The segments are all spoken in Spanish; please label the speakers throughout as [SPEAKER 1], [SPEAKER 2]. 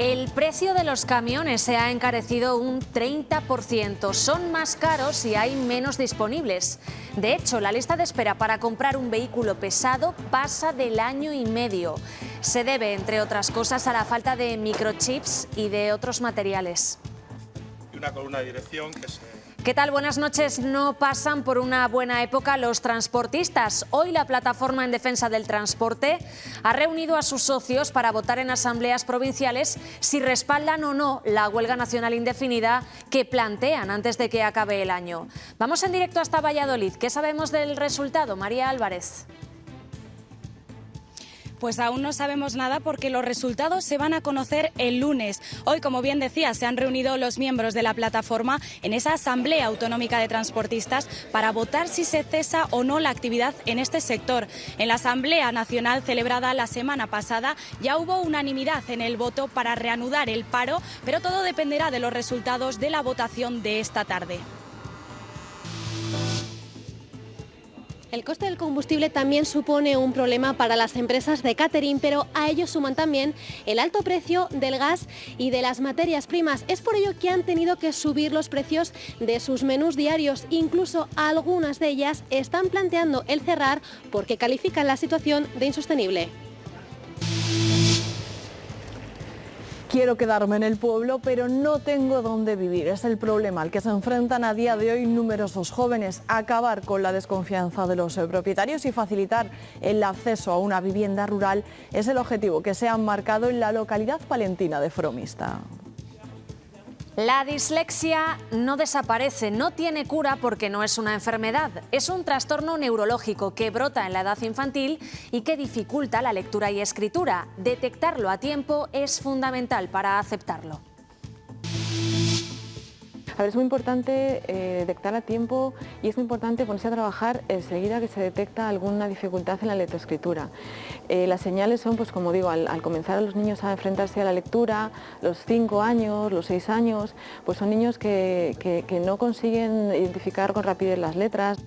[SPEAKER 1] El precio de los camiones se ha encarecido un 30%. Son más caros y hay menos disponibles. De hecho, la lista de espera para comprar un vehículo pesado pasa del 1,5 años. Se debe, entre otras cosas, a la falta de microchips y de otros materiales.
[SPEAKER 2] Y una columna de dirección que se...
[SPEAKER 1] ¿Qué tal? Buenas noches. No pasan por una buena época los transportistas. Hoy la Plataforma en Defensa del Transporte ha reunido a sus socios para votar en asambleas provinciales si respaldan o no la huelga nacional indefinida que plantean antes de que acabe el año. Vamos en directo hasta Valladolid. ¿Qué sabemos del resultado? María Álvarez.
[SPEAKER 3] Pues aún no sabemos nada porque los resultados se van a conocer el lunes. Hoy, como bien decía, se han reunido los miembros de la plataforma en esa Asamblea Autonómica de Transportistas para votar si se cesa o no la actividad en este sector. En la Asamblea Nacional celebrada la semana pasada ya hubo unanimidad en el voto para reanudar el paro, pero todo dependerá de los resultados de la votación de esta tarde.
[SPEAKER 4] El coste del combustible también supone un problema para las empresas de catering, pero a ello suman también el alto precio del gas y de las materias primas. Es por ello que han tenido que subir los precios de sus menús diarios. Incluso algunas de ellas están planteando el cerrar porque califican la situación de insostenible.
[SPEAKER 5] Quiero quedarme en el pueblo, pero no tengo dónde vivir. Es el problema al que se enfrentan a día de hoy numerosos jóvenes. Acabar con la desconfianza de los propietarios y facilitar el acceso a una vivienda rural es el objetivo que se ha marcado en la localidad palentina de Fromista.
[SPEAKER 1] La dislexia no desaparece, no tiene cura porque no es una enfermedad. Es un trastorno neurológico que brota en la edad infantil y que dificulta la lectura y escritura. Detectarlo a tiempo es fundamental para aceptarlo.
[SPEAKER 6] A ver, es muy importante detectar a tiempo y es muy importante ponerse a trabajar enseguida que se detecta alguna dificultad en la lectoescritura. Las señales son, pues como digo, al comenzar a los niños a enfrentarse a la lectura, los 5 años, los 6 años, pues son niños que no consiguen identificar con rapidez las letras.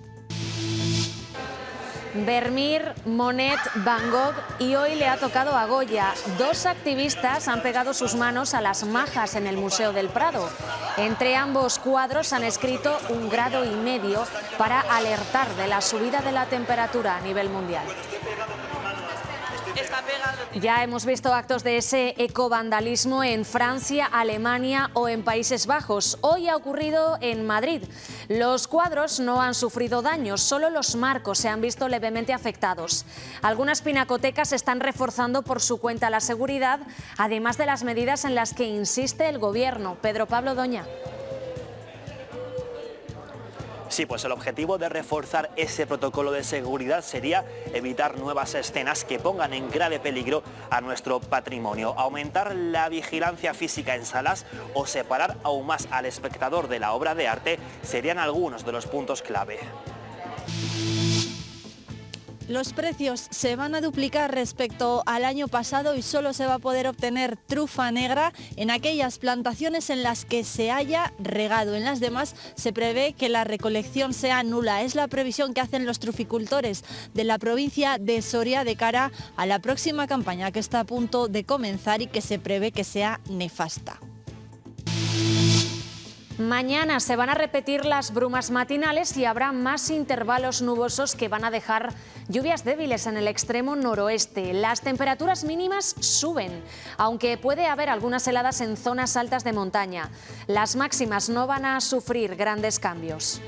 [SPEAKER 1] Vermeer, Monet, Van Gogh y hoy le ha tocado a Goya. 2 activistas han pegado sus manos a las majas en el Museo del Prado. Entre ambos cuadros han escrito 1,5 grados para alertar de la subida de la temperatura a nivel mundial. Ya hemos visto actos de ese ecovandalismo en Francia, Alemania o en Países Bajos. Hoy ha ocurrido en Madrid. Los cuadros no han sufrido daños, solo los marcos se han visto levemente afectados. Algunas pinacotecas están reforzando por su cuenta la seguridad, además de las medidas en las que insiste el gobierno. Pedro Pablo Doña.
[SPEAKER 7] Sí, pues el objetivo de reforzar ese protocolo de seguridad sería evitar nuevas escenas que pongan en grave peligro a nuestro patrimonio, aumentar la vigilancia física en salas o separar aún más al espectador de la obra de arte serían algunos de los puntos clave.
[SPEAKER 8] Los precios se van a duplicar respecto al año pasado y solo se va a poder obtener trufa negra en aquellas plantaciones en las que se haya regado. En las demás se prevé que la recolección sea nula. Es la previsión que hacen los truficultores de la provincia de Soria de cara a la próxima campaña que está a punto de comenzar y que se prevé que sea nefasta.
[SPEAKER 1] Mañana se van a repetir las brumas matinales y habrá más intervalos nubosos que van a dejar lluvias débiles en el extremo noroeste. Las temperaturas mínimas suben, aunque puede haber algunas heladas en zonas altas de montaña. Las máximas no van a sufrir grandes cambios.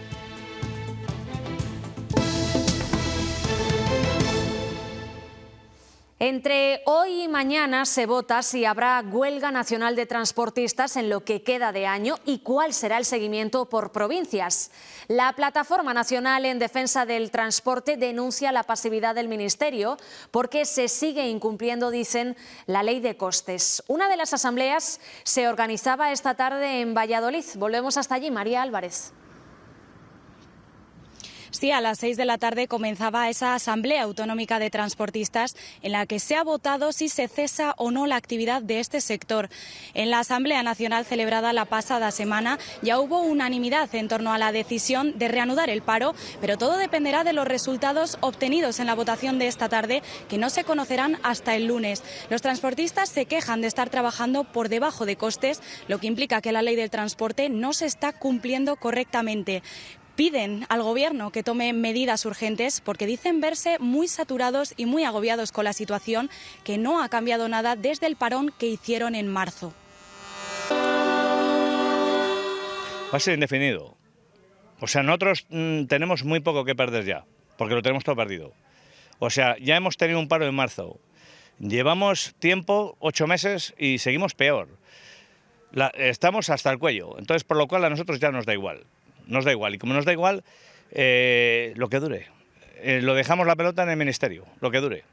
[SPEAKER 1] Entre hoy y mañana se vota si habrá huelga nacional de transportistas en lo que queda de año y cuál será el seguimiento por provincias. La Plataforma Nacional en Defensa del Transporte denuncia la pasividad del Ministerio porque se sigue incumpliendo, dicen, la ley de costes. Una de las asambleas se organizaba esta tarde en Valladolid. Volvemos hasta allí, María Álvarez.
[SPEAKER 3] Sí, a las 6 de la tarde comenzaba esa Asamblea Autonómica de Transportistas en la que se ha votado si se cesa o no la actividad de este sector. En la Asamblea Nacional celebrada la pasada semana ya hubo unanimidad en torno a la decisión de reanudar el paro, pero todo dependerá de los resultados obtenidos en la votación de esta tarde, que no se conocerán hasta el lunes. Los transportistas se quejan de estar trabajando por debajo de costes, lo que implica que la ley del transporte no se está cumpliendo correctamente. Piden al Gobierno que tome medidas urgentes porque dicen verse muy saturados y muy agobiados con la situación, que no ha cambiado nada desde el parón que hicieron en marzo.
[SPEAKER 9] Va a ser indefinido. O sea, nosotros tenemos muy poco que perder ya, porque lo tenemos todo perdido. O sea, ya hemos tenido un paro en marzo. Llevamos tiempo, 8 meses, y seguimos peor. Estamos hasta el cuello. Entonces, por lo cual a nosotros ya nos da igual. Nos da igual, y como nos da igual, lo que dure. Lo dejamos la pelota en el Ministerio, lo que dure.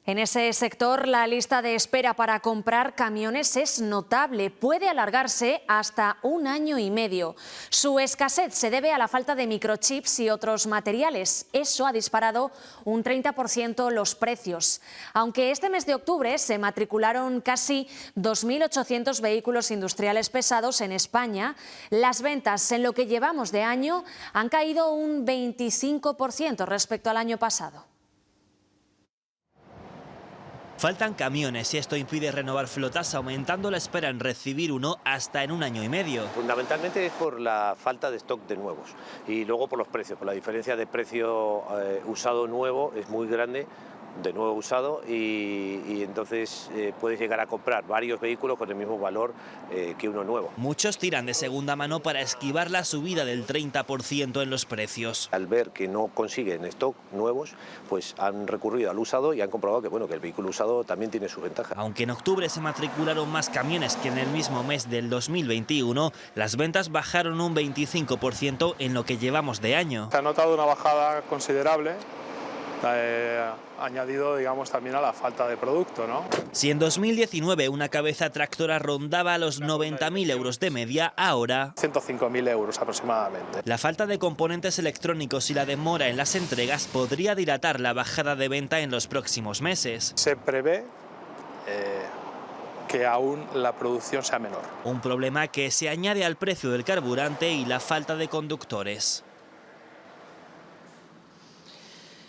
[SPEAKER 1] En ese sector, la lista de espera para comprar camiones es notable. Puede alargarse hasta 1 año y medio. Su escasez se debe a la falta de microchips y otros materiales. Eso ha disparado un 30% los precios. Aunque este mes de octubre se matricularon casi 2.800 vehículos industriales pesados en España, las ventas en lo que llevamos de año han caído un 25% respecto al año pasado.
[SPEAKER 10] Faltan camiones y esto impide renovar flotas, aumentando la espera en recibir uno hasta en 1 año y medio.
[SPEAKER 11] Fundamentalmente es por la falta de stock de nuevos y luego por los precios, por la diferencia de precio usado-nuevo es muy grande, de nuevo usado, y entonces puedes llegar a comprar varios vehículos con el mismo valor que uno nuevo.
[SPEAKER 10] Muchos tiran de segunda mano para esquivar la subida del 30% en los precios.
[SPEAKER 11] Al ver que no consiguen stock nuevos, pues han recurrido al usado y han comprobado que, bueno, que el vehículo usado también tiene su ventaja.
[SPEAKER 10] Aunque en octubre se matricularon más camiones que en el mismo mes del 2021, las ventas bajaron un 25% en lo que llevamos de año.
[SPEAKER 2] Se ha notado una bajada considerable, añadido, digamos, también a la falta de producto, ¿no?
[SPEAKER 10] Si en 2019 una cabeza tractora rondaba los 90.000 euros de media, ahora
[SPEAKER 2] 105.000 euros aproximadamente.
[SPEAKER 10] La falta de componentes electrónicos y la demora en las entregas podría dilatar la bajada de venta en los próximos meses.
[SPEAKER 2] Se prevé que aún la producción sea menor.
[SPEAKER 10] Un problema que se añade al precio del carburante y la falta de conductores.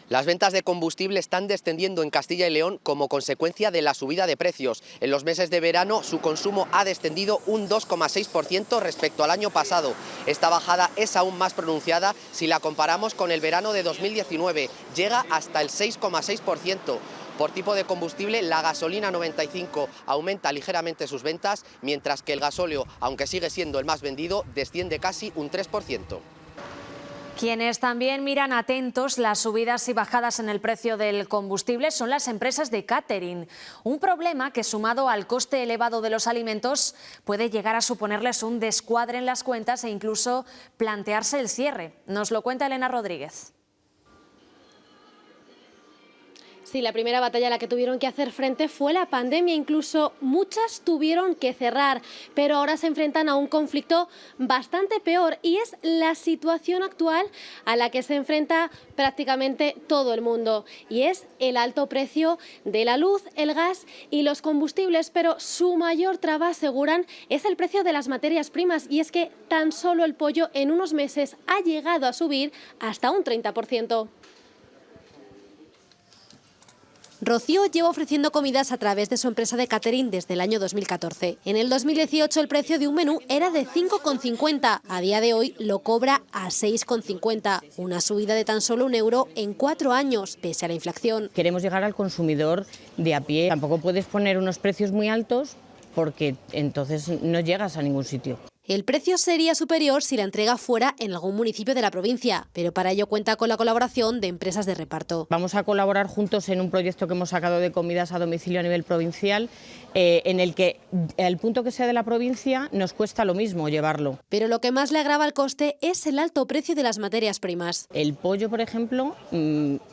[SPEAKER 12] Las ventas de combustible están descendiendo en Castilla y León como consecuencia de la subida de precios. En los meses de verano su consumo ha descendido un 2,6% respecto al año pasado. Esta bajada es aún más pronunciada si la comparamos con el verano de 2019. Llega hasta el 6,6%. Por tipo de combustible, la gasolina 95 aumenta ligeramente sus ventas, mientras que el gasóleo, aunque sigue siendo el más vendido, desciende casi un 3%.
[SPEAKER 1] Quienes también miran atentos las subidas y bajadas en el precio del combustible son las empresas de catering. Un problema que, sumado al coste elevado de los alimentos, puede llegar a suponerles un descuadre en las cuentas e incluso plantearse el cierre. Nos lo cuenta Elena Rodríguez.
[SPEAKER 4] Sí, la primera batalla a la que tuvieron que hacer frente fue la pandemia, incluso muchas tuvieron que cerrar, pero ahora se enfrentan a un conflicto bastante peor y es la situación actual a la que se enfrenta prácticamente todo el mundo, y es el alto precio de la luz, el gas y los combustibles, pero su mayor traba, aseguran, es el precio de las materias primas, y es que tan solo el pollo en unos meses ha llegado a subir hasta un 30%. Rocío lleva ofreciendo comidas a través de su empresa de catering desde el año 2014. En el 2018 el precio de un menú era de 5,50. A día de hoy lo cobra a 6,50. Una subida de tan solo €1 en 4 años, pese a la inflación.
[SPEAKER 13] Queremos llegar al consumidor de a pie. Tampoco puedes poner unos precios muy altos porque entonces no llegas a ningún sitio.
[SPEAKER 4] El precio sería superior si la entrega fuera en algún municipio de la provincia, pero para ello cuenta con la colaboración de empresas de reparto.
[SPEAKER 13] Vamos a colaborar juntos en un proyecto que hemos sacado de comidas a domicilio a nivel provincial, en el que al punto que sea de la provincia nos cuesta lo mismo llevarlo.
[SPEAKER 4] Pero lo que más le agrava el coste es el alto precio de las materias primas.
[SPEAKER 13] El pollo, por ejemplo,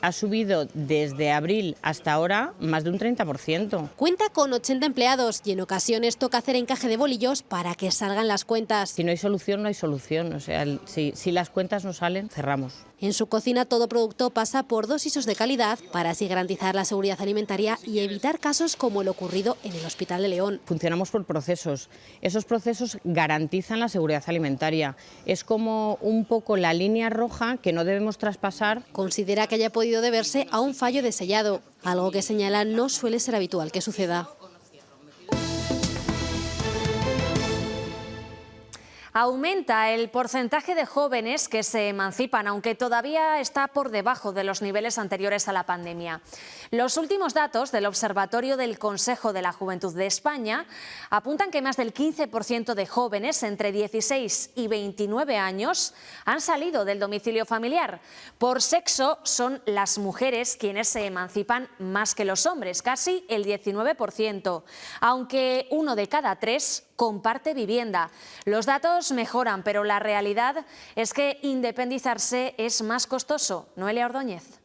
[SPEAKER 13] ha subido desde abril hasta ahora más de un 30%.
[SPEAKER 4] Cuenta con 80 empleados y en ocasiones toca hacer encaje de bolillos para que salgan las cuentas. cuentas.
[SPEAKER 13] Si no hay solución, no hay solución. O sea, si las cuentas no salen, cerramos.
[SPEAKER 4] En su cocina todo producto pasa por 2 ISOs de calidad para así garantizar la seguridad alimentaria y evitar casos como el ocurrido en el Hospital de León.
[SPEAKER 13] Funcionamos por procesos. Esos procesos garantizan la seguridad alimentaria. Es como un poco la línea roja que no debemos traspasar.
[SPEAKER 4] Considera que haya podido deberse a un fallo de sellado, algo que señala no suele ser habitual que suceda.
[SPEAKER 1] Aumenta el porcentaje de jóvenes que se emancipan, aunque todavía está por debajo de los niveles anteriores a la pandemia. Los últimos datos del Observatorio del Consejo de la Juventud de España apuntan que más del 15% de jóvenes entre 16 y 29 años han salido del domicilio familiar. Por sexo son las mujeres quienes se emancipan más que los hombres, casi el 19%, aunque 1 de cada 3 comparte vivienda. Los datos mejoran, pero la realidad es que independizarse es más costoso. Noelia Ordóñez.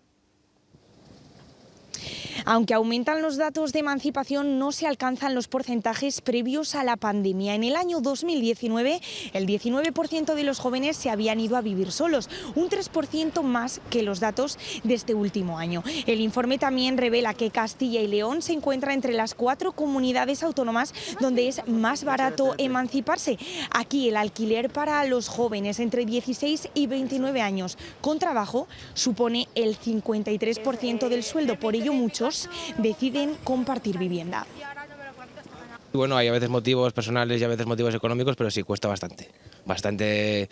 [SPEAKER 14] Aunque aumentan los datos de emancipación, no se alcanzan los porcentajes previos a la pandemia. En el año 2019, el 19% de los jóvenes se habían ido a vivir solos, un 3% más que los datos de este último año. El informe también revela que Castilla y León se encuentra entre las 4 comunidades autónomas donde es más barato emanciparse. Aquí el alquiler para los jóvenes entre 16 y 29 años con trabajo supone el 53% del sueldo. Por ello, muchos deciden compartir vivienda.
[SPEAKER 15] Bueno, hay a veces motivos personales y a veces motivos económicos, pero sí cuesta bastante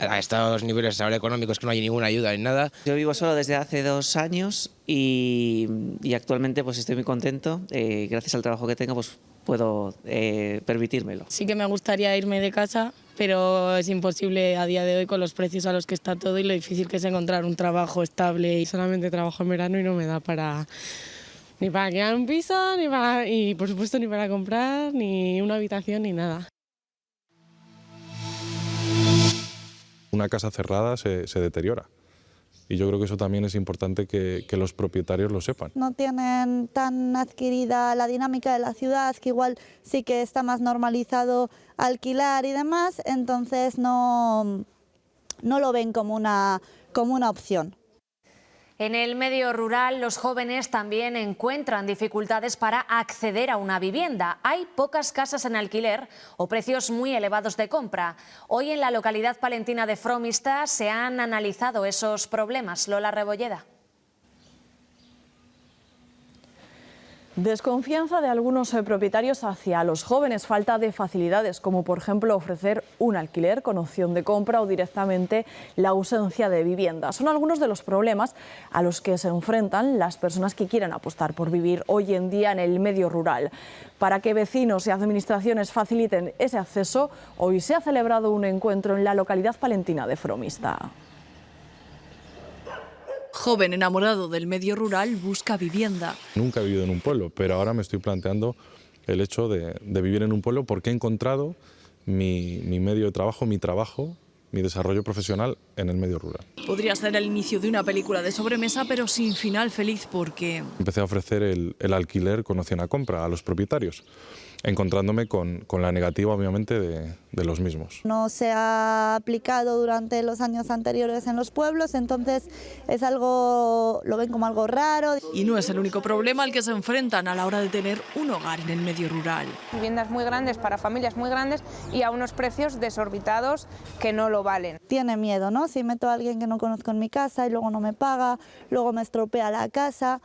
[SPEAKER 15] a estos niveles ahora económicos que no hay ninguna ayuda ni nada.
[SPEAKER 16] Yo vivo solo desde hace 2 años y actualmente pues estoy muy contento. Gracias al trabajo que tengo pues puedo permitírmelo.
[SPEAKER 17] Sí que me gustaría irme de casa, pero es imposible a día de hoy con los precios a los que está todo y lo difícil que es encontrar un trabajo estable. Y solamente trabajo en verano y no me da ni para quedar un piso, y por supuesto ni para comprar, ni una habitación, ni nada.
[SPEAKER 18] Una casa cerrada se deteriora y yo creo que eso también es importante que los propietarios lo sepan.
[SPEAKER 19] No tienen tan adquirida la dinámica de la ciudad, que igual sí que está más normalizado alquilar y demás, entonces no lo ven como una opción.
[SPEAKER 1] En el medio rural, los jóvenes también encuentran dificultades para acceder a una vivienda. Hay pocas casas en alquiler o precios muy elevados de compra. Hoy en la localidad palentina de Fromista se han analizado esos problemas. Lola Rebolleda.
[SPEAKER 5] Desconfianza de algunos propietarios hacia los jóvenes, falta de facilidades, como por ejemplo ofrecer un alquiler con opción de compra o directamente la ausencia de vivienda. Son algunos de los problemas a los que se enfrentan las personas que quieren apostar por vivir hoy en día en el medio rural. Para que vecinos y administraciones faciliten ese acceso, hoy se ha celebrado un encuentro en la localidad palentina de Fromista.
[SPEAKER 20] Joven enamorado del medio rural busca vivienda.
[SPEAKER 18] Nunca he vivido en un pueblo, pero ahora me estoy planteando el hecho de vivir en un pueblo porque he encontrado mi medio de trabajo, mi desarrollo profesional en el medio rural.
[SPEAKER 20] Podría ser el inicio de una película de sobremesa, pero sin final feliz porque...
[SPEAKER 18] Empecé a ofrecer el alquiler con opción a compra a los propietarios, encontrándome con la negativa, obviamente, de los mismos.
[SPEAKER 19] No se ha aplicado durante los años anteriores en los pueblos, entonces es algo, lo ven como algo raro.
[SPEAKER 20] Y no es el único problema al que se enfrentan a la hora de tener un hogar en el medio rural.
[SPEAKER 21] Viviendas muy grandes para familias muy grandes y a unos precios desorbitados que no lo valen.
[SPEAKER 19] Tiene miedo, ¿no? Si meto a alguien que no conozco en mi casa y luego no me paga, luego me estropea la casa.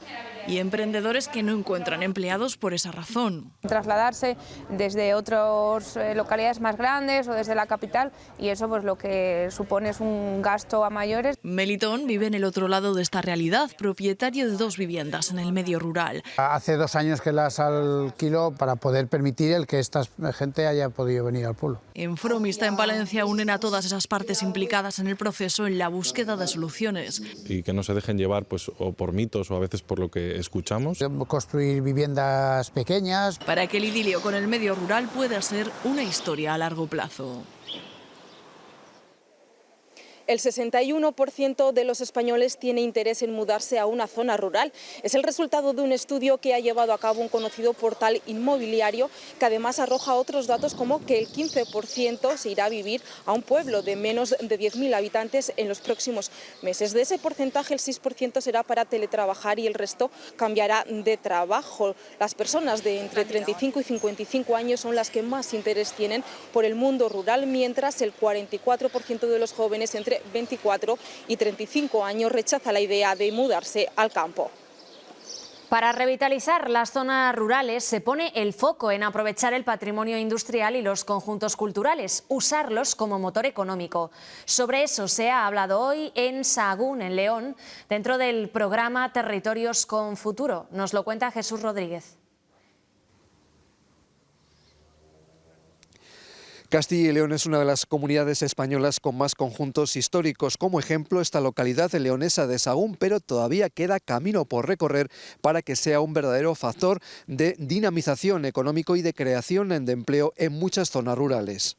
[SPEAKER 20] Y emprendedores que no encuentran empleados por esa razón.
[SPEAKER 21] Trasladarse desde otras localidades más grandes o desde la capital y eso pues lo que supone es un gasto a mayores.
[SPEAKER 20] Melitón vive en el otro lado de esta realidad, propietario de 2 viviendas en el medio rural.
[SPEAKER 22] Hace 2 años que las alquilo para poder permitir el que esta gente haya podido venir al pueblo.
[SPEAKER 20] En Fromista, en Palencia, unen a todas esas partes implicadas en el proceso en la búsqueda de soluciones.
[SPEAKER 18] Y que no se dejen llevar pues, o por mitos o a veces por lo que escuchamos.
[SPEAKER 22] Construir viviendas pequeñas.
[SPEAKER 20] Para que el idilio con el medio rural pueda ser una historia a largo plazo.
[SPEAKER 6] El 61% de los españoles tiene interés en mudarse a una zona rural. Es el resultado de un estudio que ha llevado a cabo un conocido portal inmobiliario, que además arroja otros datos como que el 15% se irá a vivir a un pueblo de menos de 10.000 habitantes en los próximos meses. De ese porcentaje, el 6% será para teletrabajar y el resto cambiará de trabajo. Las personas de entre 35 y 55 años son las que más interés tienen por el mundo rural, mientras el 44% de los jóvenes entre 24 y 35 años rechaza la idea de mudarse al campo.
[SPEAKER 1] Para revitalizar las zonas rurales se pone el foco en aprovechar el patrimonio industrial y los conjuntos culturales, usarlos como motor económico. Sobre eso se ha hablado hoy en Sahagún, en León, dentro del programa Territorios con Futuro. Nos lo cuenta Jesús Rodríguez.
[SPEAKER 7] Castilla y León es una de las comunidades españolas con más conjuntos históricos. Como ejemplo, esta localidad leonesa de Sahagún, pero todavía queda camino por recorrer para que sea un verdadero factor de dinamización económico y de creación de empleo en muchas zonas rurales.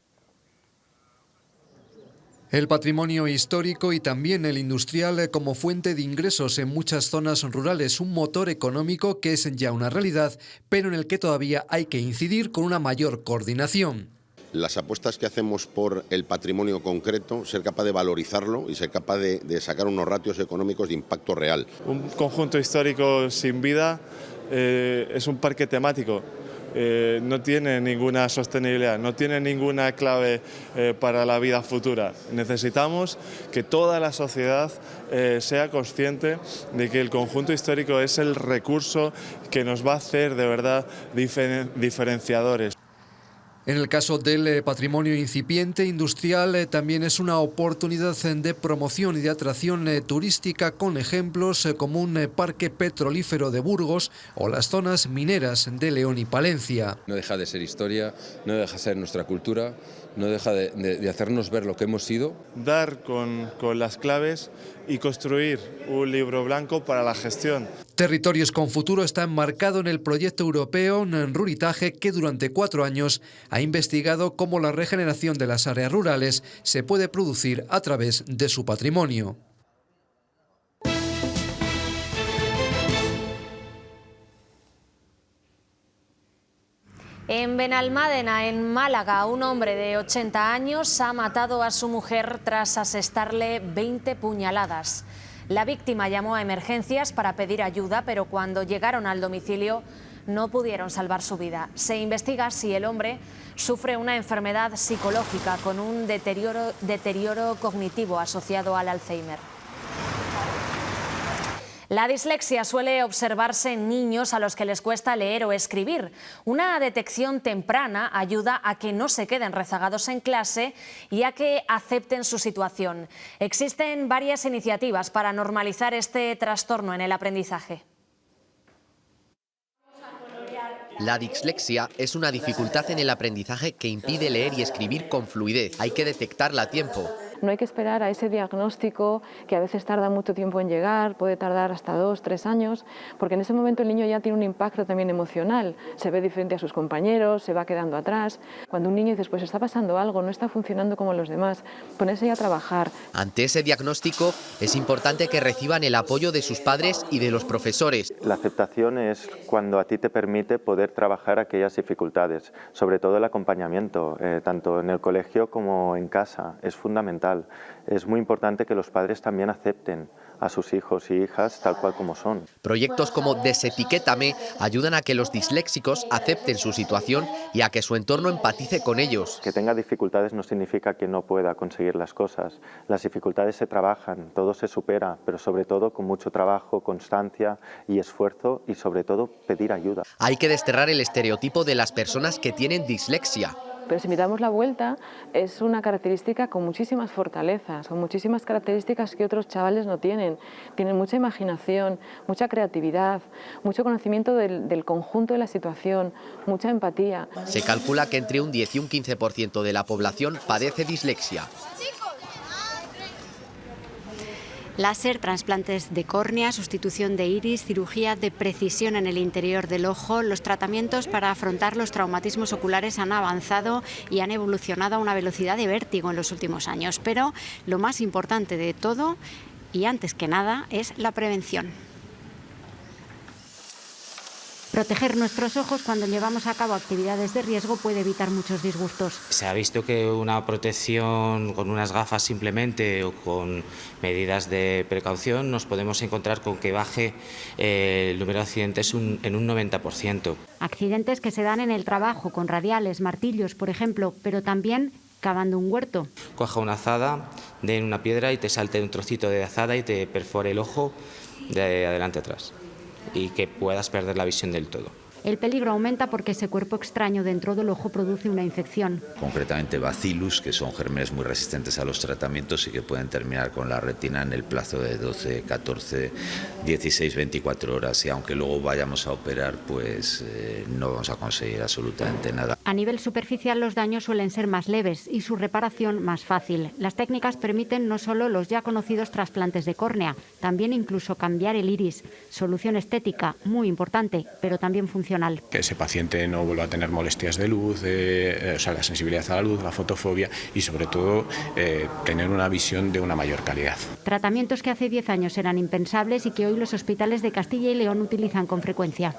[SPEAKER 7] El patrimonio histórico y también el industrial como fuente de ingresos en muchas zonas rurales, un motor económico que es ya una realidad, pero en el que todavía hay que incidir con una mayor coordinación.
[SPEAKER 23] Las apuestas que hacemos por el patrimonio concreto, ser capaz de valorizarlo y ser capaz de sacar unos ratios económicos de impacto real.
[SPEAKER 24] Un conjunto histórico sin vida es un parque temático. No tiene ninguna sostenibilidad, no tiene ninguna clave para la vida futura. Necesitamos que toda la sociedad sea consciente de que el conjunto histórico es el recurso que nos va a hacer de verdad diferenciadores.
[SPEAKER 7] En el caso del patrimonio incipiente industrial también es una oportunidad de promoción y de atracción turística con ejemplos como un parque petrolífero de Burgos o las zonas mineras de León y Palencia.
[SPEAKER 25] No deja de ser historia, no deja de ser nuestra cultura, no deja de hacernos ver lo que hemos sido.
[SPEAKER 24] Dar con las claves y construir un libro blanco para la gestión.
[SPEAKER 7] Territorios con Futuro está enmarcado en el proyecto europeo Ruritaje, que durante 4 años ha investigado cómo la regeneración de las áreas rurales se puede producir a través de su patrimonio.
[SPEAKER 1] En Benalmádena, en Málaga, un hombre de 80 años ha matado a su mujer tras asestarle 20 puñaladas. La víctima llamó a emergencias para pedir ayuda, pero cuando llegaron al domicilio no pudieron salvar su vida. Se investiga si el hombre sufre una enfermedad psicológica con un deterioro cognitivo asociado al Alzheimer. La dislexia suele observarse en niños a los que les cuesta leer o escribir. Una detección temprana ayuda a que no se queden rezagados en clase y a que acepten su situación. Existen varias iniciativas para normalizar este trastorno en el aprendizaje.
[SPEAKER 12] La dislexia es una dificultad en el aprendizaje que impide leer y escribir con fluidez. Hay que detectarla a tiempo.
[SPEAKER 26] No hay que esperar a ese diagnóstico que a veces tarda mucho tiempo en llegar, puede tardar hasta 2 o 3 años, porque en ese momento el niño ya tiene un impacto también emocional, se ve diferente a sus compañeros, se va quedando atrás. Cuando un niño dice, pues está pasando algo, no está funcionando como los demás, ponerse ya a trabajar.
[SPEAKER 12] Ante ese diagnóstico es importante que reciban el apoyo de sus padres y de los profesores.
[SPEAKER 27] La aceptación es cuando a ti te permite poder trabajar aquellas dificultades, sobre todo el acompañamiento, tanto en el colegio como en casa, es fundamental. Es muy importante que los padres también acepten a sus hijos y hijas tal cual como son.
[SPEAKER 12] Proyectos como Desetiquétame ayudan a que los disléxicos acepten su situación y a que su entorno empatice con ellos.
[SPEAKER 27] Que tenga dificultades no significa que no pueda conseguir las cosas. Las dificultades se trabajan, todo se supera, pero sobre todo con mucho trabajo, constancia y esfuerzo y sobre todo pedir ayuda.
[SPEAKER 12] Hay que desterrar el estereotipo de las personas que tienen dislexia.
[SPEAKER 26] Pero si miramos la vuelta, es una característica con muchísimas fortalezas, con muchísimas características que otros chavales no tienen. Tienen mucha imaginación, mucha creatividad, mucho conocimiento del conjunto de la situación, mucha empatía.
[SPEAKER 12] Se calcula que entre un 10 y un 15% de la población padece dislexia.
[SPEAKER 2] Láser, trasplantes de córnea, sustitución de iris, cirugía de precisión en el interior del ojo. Los tratamientos para afrontar los traumatismos oculares han avanzado y han evolucionado a una velocidad de vértigo en los últimos años. Pero lo más importante de todo, y antes que nada, es la prevención. Proteger nuestros ojos cuando llevamos a cabo actividades de riesgo puede evitar muchos disgustos.
[SPEAKER 3] Se ha visto que una protección con unas gafas simplemente o con medidas de precaución nos podemos encontrar con que baje el número de accidentes en un 90%.
[SPEAKER 2] Accidentes que se dan en el trabajo con radiales, martillos, por ejemplo, pero también cavando un huerto.
[SPEAKER 3] Coja una azada, den una piedra y te salte un trocito de azada y te perfore el ojo de adelante a atrás, y que puedas perder la visión del todo.
[SPEAKER 2] El peligro aumenta porque ese cuerpo extraño dentro del ojo produce una infección.
[SPEAKER 8] Concretamente bacillus, que son gérmenes muy resistentes a los tratamientos y que pueden terminar con la retina en el plazo de 12, 14, 16, 24 horas. Y aunque luego vayamos a operar, pues no vamos a conseguir absolutamente nada.
[SPEAKER 2] A nivel superficial los daños suelen ser más leves y su reparación más fácil. Las técnicas permiten no solo los ya conocidos trasplantes de córnea, también incluso cambiar el iris. Solución estética muy importante, pero también funcional.
[SPEAKER 9] Que ese paciente no vuelva a tener molestias de luz, o sea, la sensibilidad a la luz, la fotofobia y sobre todo tener una visión de una mayor calidad.
[SPEAKER 2] Tratamientos que hace 10 años eran impensables y que hoy los hospitales de Castilla y León utilizan con frecuencia.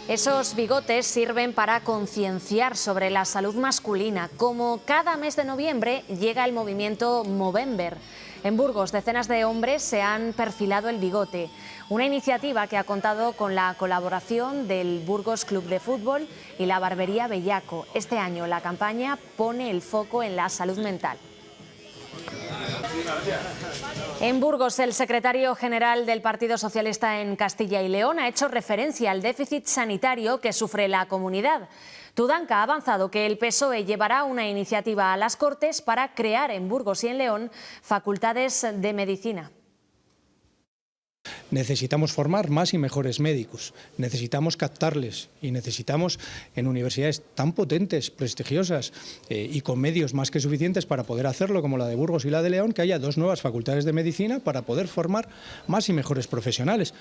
[SPEAKER 1] Esos bigotes sirven para concienciar sobre la salud masculina. Como cada mes de noviembre llega el movimiento Movember. En Burgos, decenas de hombres se han perfilado el bigote. Una iniciativa que ha contado con la colaboración del Burgos Club de Fútbol y la barbería Bellaco. Este año la campaña pone el foco en la salud mental. En Burgos, el secretario general del Partido Socialista en Castilla y León ha hecho referencia al déficit sanitario que sufre la comunidad. Tudanca ha avanzado que el PSOE llevará una iniciativa a las Cortes para crear en Burgos y en León facultades de medicina.
[SPEAKER 10] Necesitamos formar más y mejores médicos, necesitamos captarles y necesitamos en universidades tan potentes, prestigiosas y con medios más que suficientes para poder hacerlo, como la de Burgos y la de León, que haya 2 nuevas facultades de medicina para poder formar más y mejores profesionales.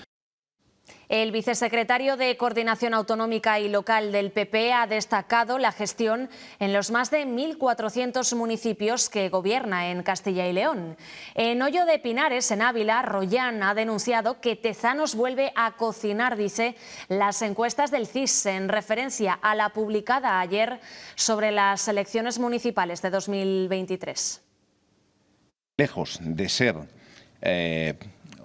[SPEAKER 1] El vicesecretario de Coordinación Autonómica y Local del PP ha destacado la gestión en los más de 1.400 municipios que gobierna en Castilla y León. En Hoyo de Pinares, en Ávila, Rollán ha denunciado que Tezanos vuelve a cocinar, dice, las encuestas del CIS en referencia a la publicada ayer sobre las elecciones municipales de 2023.
[SPEAKER 11] Lejos de ser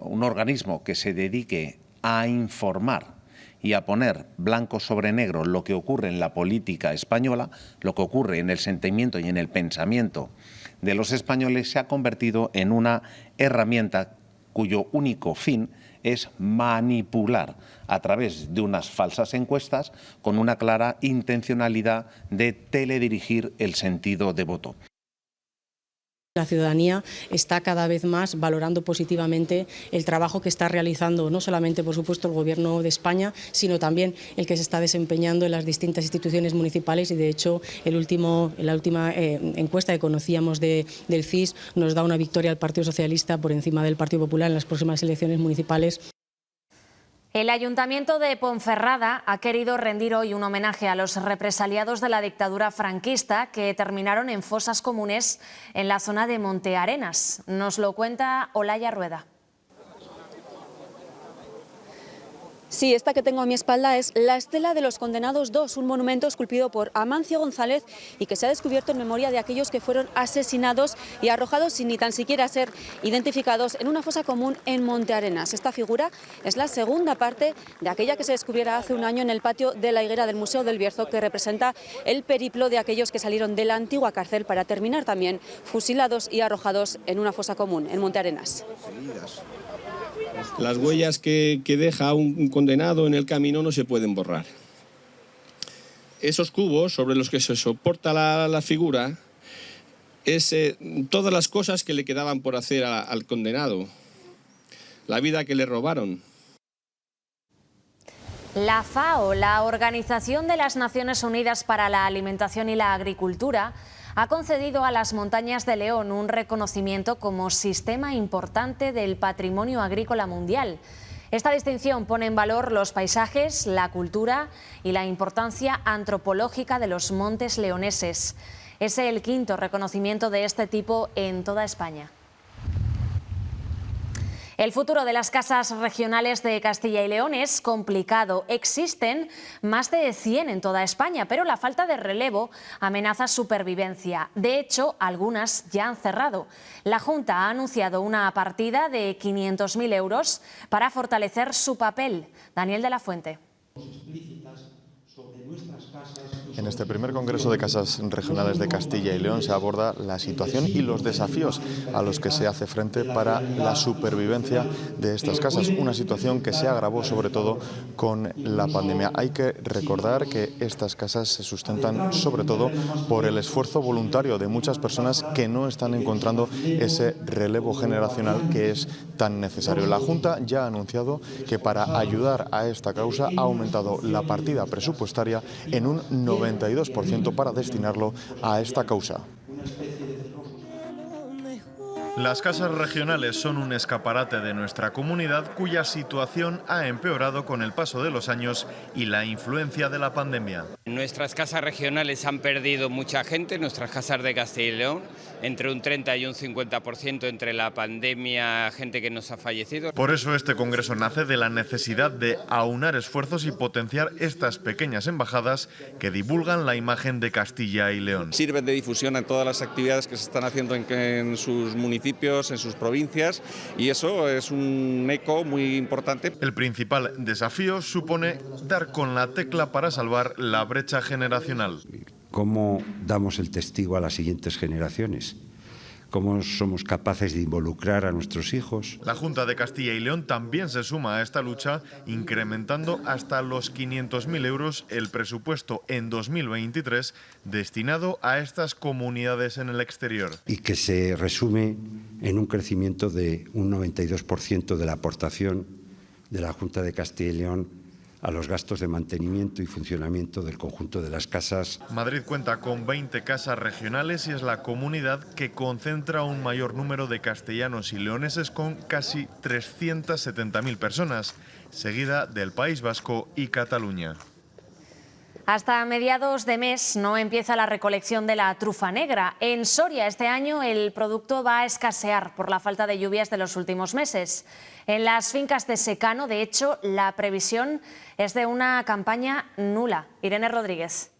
[SPEAKER 11] un organismo que se dedique a informar y a poner blanco sobre negro lo que ocurre en la política española, lo que ocurre en el sentimiento y en el pensamiento de los españoles, se ha convertido en una herramienta cuyo único fin es manipular a través de unas falsas encuestas con una clara intencionalidad de teledirigir el sentido de voto.
[SPEAKER 17] La ciudadanía está cada vez más valorando positivamente el trabajo que está realizando no solamente, por supuesto, el Gobierno de España, sino también el que se está desempeñando en las distintas instituciones municipales y, de hecho, la última encuesta que conocíamos del CIS nos da una victoria al Partido Socialista por encima del Partido Popular en las próximas elecciones municipales.
[SPEAKER 1] El Ayuntamiento de Ponferrada ha querido rendir hoy un homenaje a los represaliados de la dictadura franquista que terminaron en fosas comunes en la zona de Montearenas. Nos lo cuenta Olaya Rueda.
[SPEAKER 13] Sí, esta que tengo a mi espalda es la Estela de los Condenados II, un monumento esculpido por Amancio González y que se ha descubierto en memoria de aquellos que fueron asesinados y arrojados sin ni tan siquiera ser identificados en una fosa común en Montearenas. Esta figura es la segunda parte de aquella que se descubriera hace un año en el patio de la Higuera del Museo del Bierzo, que representa el periplo de aquellos que salieron de la antigua cárcel para terminar también fusilados y arrojados en una fosa común en Montearenas.
[SPEAKER 28] Las huellas que deja un condenado en el camino no se pueden borrar. Esos cubos sobre los que se soporta la figura es todas las cosas que le quedaban por hacer al condenado, la vida que le robaron.
[SPEAKER 1] La FAO, la Organización de las Naciones Unidas para la Alimentación y la Agricultura, ha concedido a las montañas de León un reconocimiento como sistema importante del patrimonio agrícola mundial. Esta distinción pone en valor los paisajes, la cultura y la importancia antropológica de los montes leoneses. Es el quinto reconocimiento de este tipo en toda España. El futuro de las casas regionales de Castilla y León es complicado. Existen más de 100 en toda España, pero la falta de relevo amenaza su supervivencia. De hecho, algunas ya han cerrado. La Junta ha anunciado una partida de 500.000 euros para fortalecer su papel. Daniel de la Fuente.
[SPEAKER 4] En este primer Congreso de Casas Regionales de Castilla y León se aborda la situación y los desafíos a los que se hace frente para la supervivencia de estas casas. Una situación que se agravó sobre todo con la pandemia. Hay que recordar que estas casas se sustentan sobre todo por el esfuerzo voluntario de muchas personas que no están encontrando ese relevo generacional que es tan necesario. La Junta ya ha anunciado que para ayudar a esta causa ha aumentado la partida presupuestaria en un 92% para destinarlo a esta causa.
[SPEAKER 5] Las casas regionales son un escaparate de nuestra comunidad cuya situación ha empeorado con el paso de los años y la influencia de la pandemia.
[SPEAKER 14] Nuestras casas regionales han perdido mucha gente, nuestras casas de Castilla y León, entre un 30 y un 50% entre la pandemia, gente que nos ha fallecido.
[SPEAKER 5] Por eso este congreso nace de la necesidad de aunar esfuerzos y potenciar estas pequeñas embajadas que divulgan la imagen de Castilla y León.
[SPEAKER 15] Sirven de difusión en todas las actividades que se están haciendo en sus municipios, en sus provincias, y eso es un eco muy importante.
[SPEAKER 5] El principal desafío supone dar con la tecla para salvar la brecha generacional.
[SPEAKER 16] ¿Cómo damos el testigo a las siguientes generaciones? ¿Cómo somos capaces de involucrar a nuestros hijos?
[SPEAKER 5] La Junta de Castilla y León también se suma a esta lucha, incrementando hasta los 500.000 euros el presupuesto en 2023 destinado a estas comunidades en el exterior.
[SPEAKER 16] Y que se resume en un crecimiento de un 92% de la aportación de la Junta de Castilla y León a los gastos de mantenimiento y funcionamiento del conjunto de las casas.
[SPEAKER 5] Madrid cuenta con 20 casas regionales y es la comunidad que concentra un mayor número de castellanos y leoneses con casi 370.000 personas, seguida del País Vasco y Cataluña.
[SPEAKER 1] Hasta mediados de mes no empieza la recolección de la trufa negra. En Soria este año el producto va a escasear por la falta de lluvias de los últimos meses. En las fincas de secano, de hecho, la previsión es de una campaña nula. Irene Rodríguez.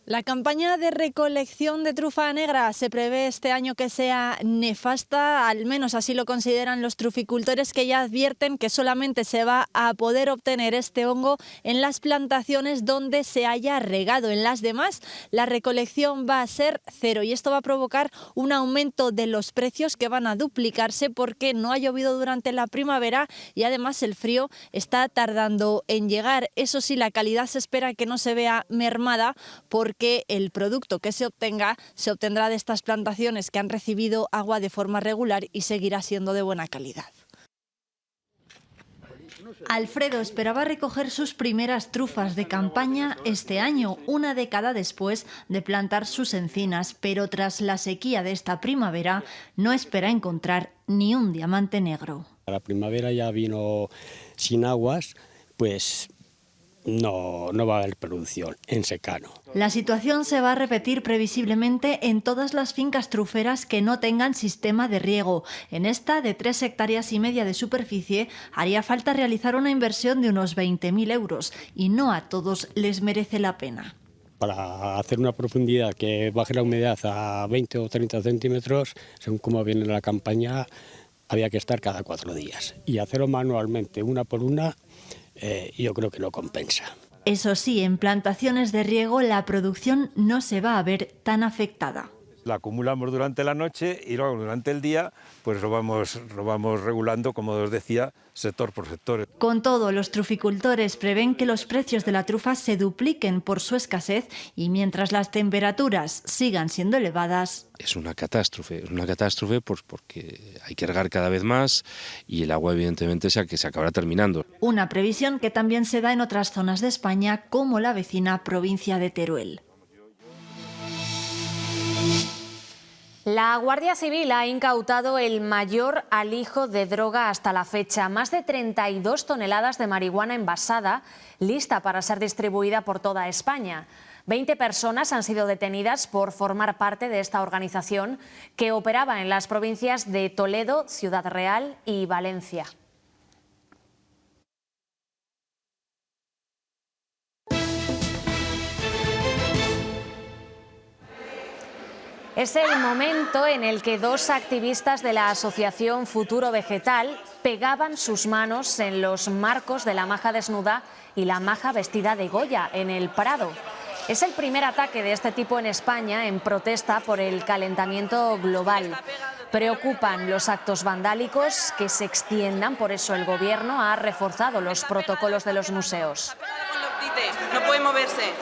[SPEAKER 18] La campaña de recolección de trufa negra se prevé este año que sea nefasta, al menos así lo consideran los truficultores, que ya advierten que solamente se va a poder obtener este hongo en las plantaciones donde se haya regado. En las demás la recolección va a ser cero y esto va a provocar un aumento de los precios que van a duplicarse porque no ha llovido durante la primavera y además el frío está tardando en llegar. Eso sí, la calidad se espera que no se vea mermada porque el producto que se obtendrá de estas plantaciones que han recibido agua de forma regular y seguirá siendo de buena calidad.
[SPEAKER 19] Alfredo esperaba recoger sus primeras trufas de campaña este año, una década después de plantar sus encinas, pero tras la sequía de esta primavera no espera encontrar ni un diamante negro.
[SPEAKER 21] La primavera ya vino sin aguas, pues no va a haber producción en secano.
[SPEAKER 19] La situación se va a repetir previsiblemente en todas las fincas truferas que no tengan sistema de riego. En esta, de 3,5 hectáreas de superficie, haría falta realizar una inversión de unos 20.000 euros y no a todos les merece la pena.
[SPEAKER 21] Para hacer una profundidad que baje la humedad a 20 o 30 centímetros, según cómo viene la campaña, había que estar cada 4 días. Y hacerlo manualmente, una por una, yo creo que no compensa.
[SPEAKER 19] Eso sí, en plantaciones de riego la producción no se va a ver tan afectada.
[SPEAKER 29] La acumulamos durante la noche y luego durante el día pues lo vamos regulando, como os decía, sector por sector.
[SPEAKER 19] Con todo, los truficultores prevén que los precios de la trufa se dupliquen por su escasez y mientras las temperaturas sigan siendo elevadas.
[SPEAKER 30] Es una catástrofe pues porque hay que regar cada vez más y el agua evidentemente se acabará terminando.
[SPEAKER 19] Una previsión que también se da en otras zonas de España como la vecina provincia de Teruel.
[SPEAKER 1] La Guardia Civil ha incautado el mayor alijo de droga hasta la fecha, más de 32 toneladas de marihuana envasada, lista para ser distribuida por toda España. 20 personas han sido detenidas por formar parte de esta organización que operaba en las provincias de Toledo, Ciudad Real y Valencia. Es el momento en el que dos activistas de la asociación Futuro Vegetal pegaban sus manos en los marcos de la maja desnuda y la maja vestida de Goya en el Prado. Es el primer ataque de este tipo en España en protesta por el calentamiento global. Preocupan los actos vandálicos que se extiendan, por eso el Gobierno ha reforzado los protocolos de los museos.
[SPEAKER 6] No puede moverse.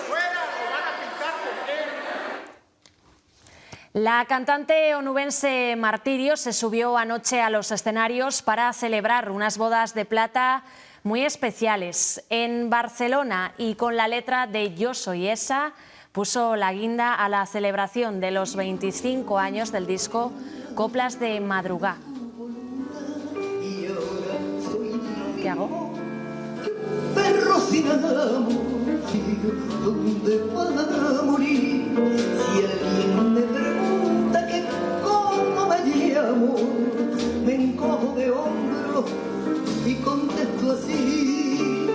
[SPEAKER 1] La cantante onubense Martirio se subió anoche a los escenarios para celebrar unas bodas de plata muy especiales. En Barcelona, y con la letra de Yo soy esa, puso la guinda a la celebración de los 25 años del disco Coplas de Madrugá. ¿Qué hago?
[SPEAKER 7] Perro sin amor, ¿dónde van a morir? Si alguien me pregunta que cómo me llamo, me encojo de hombro y contesto así.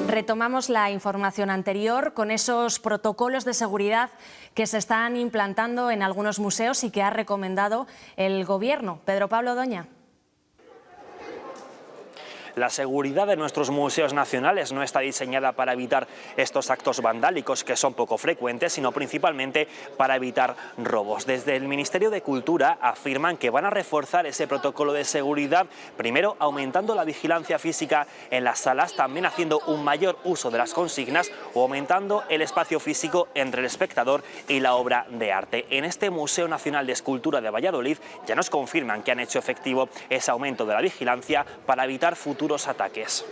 [SPEAKER 1] Retomamos la información anterior con esos protocolos de seguridad que se están implantando en algunos museos y que ha recomendado el Gobierno. Pedro Pablo Doña.
[SPEAKER 12] La seguridad de nuestros museos nacionales no está diseñada para evitar estos actos vandálicos, que son poco frecuentes, sino principalmente para evitar robos. Desde el Ministerio de Cultura afirman que van a reforzar ese protocolo de seguridad, primero aumentando la vigilancia física en las salas, también haciendo un mayor uso de las consignas o aumentando el espacio físico entre el espectador y la obra de arte. En este Museo Nacional de Escultura de Valladolid ya nos confirman que han hecho efectivo ese aumento de la vigilancia para evitar futuros ataques.